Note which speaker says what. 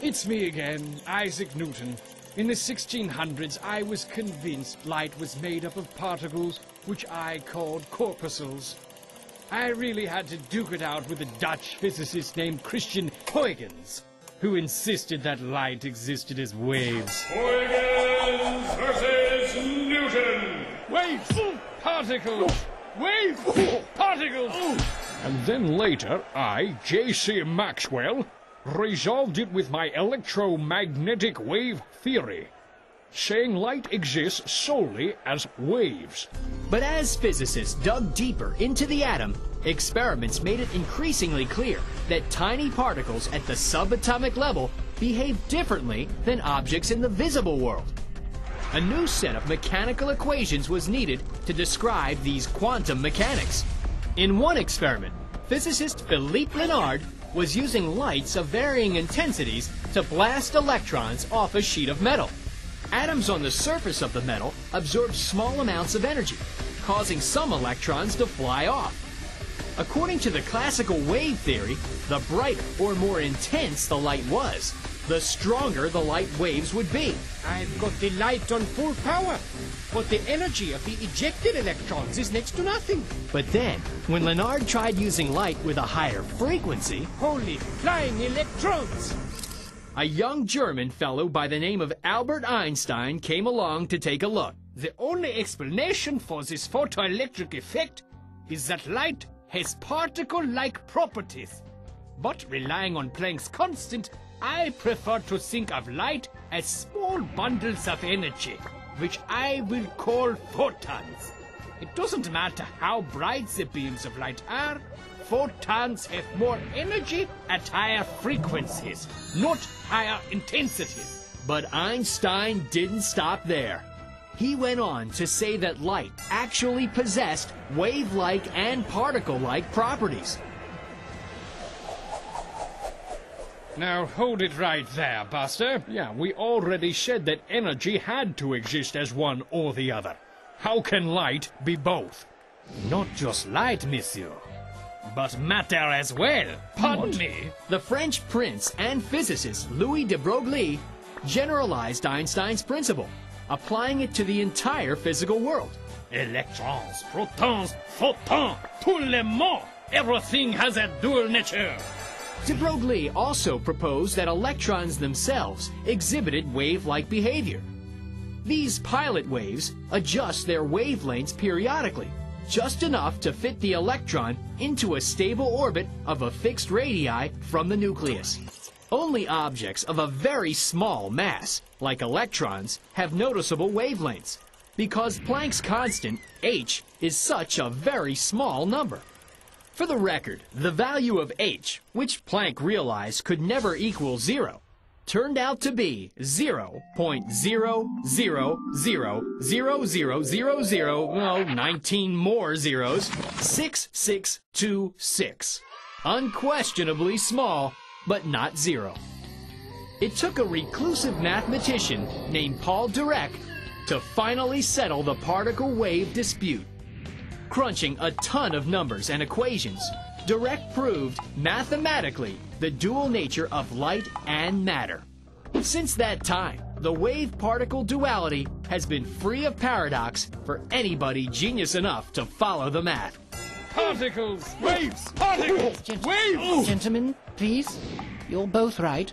Speaker 1: It's me again, Isaac Newton. In the 1600s, I was convinced light was made up of particles which I called corpuscles. I really had to duke it out with a Dutch physicist named Christian Huygens, who insisted that light existed as waves.
Speaker 2: Huygens versus Newton!
Speaker 1: Waves! Particles! Waves! Particles! And then later, I, J.C. Maxwell, resolved it with my electromagnetic wave theory, saying light exists solely as waves.
Speaker 3: But as physicists dug deeper into the atom, experiments made it increasingly clear that tiny particles at the subatomic level behave differently than objects in the visible world. A new set of mechanical equations was needed to describe these quantum mechanics. In one experiment, physicist Philippe Lenard was using lights of varying intensities to blast electrons off a sheet of metal. Atoms on the surface of the metal absorb small amounts of energy, causing some electrons to fly off. According to the classical wave theory, the brighter or more intense the light was, the stronger the light waves would be.
Speaker 4: I've got the light on full power, but the energy of the ejected electrons is next to nothing.
Speaker 3: But then, when Lenard tried using light with a higher frequency,
Speaker 4: Holy flying electrons!
Speaker 3: a young German fellow by the name of Albert Einstein came along to take a look.
Speaker 4: The only explanation for this photoelectric effect is that light has particle-like properties. But relying on Planck's constant, I prefer to think of light as small bundles of energy, which I will call photons. It doesn't matter how bright the beams of light are, photons have more energy at higher frequencies, not higher intensities.
Speaker 3: But Einstein didn't stop there. He went on to say that light actually possessed wave-like and particle-like properties.
Speaker 1: Now hold it right there, Buster. Yeah, we already said that energy had to exist as one or the other. How can light be both?
Speaker 4: Not just light, monsieur, but matter as well. Pardon me.
Speaker 3: The French prince and physicist Louis de Broglie generalized Einstein's principle, applying it to the entire physical world.
Speaker 4: Electrons, protons, photons, tout le monde. Everything has a dual nature.
Speaker 3: De Broglie also proposed that electrons themselves exhibited wave-like behavior. These pilot waves adjust their wavelengths periodically, just enough to fit the electron into a stable orbit of a fixed radii from the nucleus. Only objects of a very small mass, like electrons, have noticeable wavelengths, because Planck's constant, h, is such a very small number. For the record, the value of h, which Planck realized could never equal 0, turned out to be 0.0000000, 19 more zeros, 6626. Unquestionably small, but not zero. It took a reclusive mathematician named Paul Dirac to finally settle the particle-wave dispute. Crunching a ton of numbers and equations, Dirac proved mathematically the dual nature of light and matter. Since that time, the wave-particle duality has been free of paradox for anybody genius enough to follow the math.
Speaker 1: Particles! Waves! Particles! Waves!
Speaker 5: Gentlemen, please. You're both right.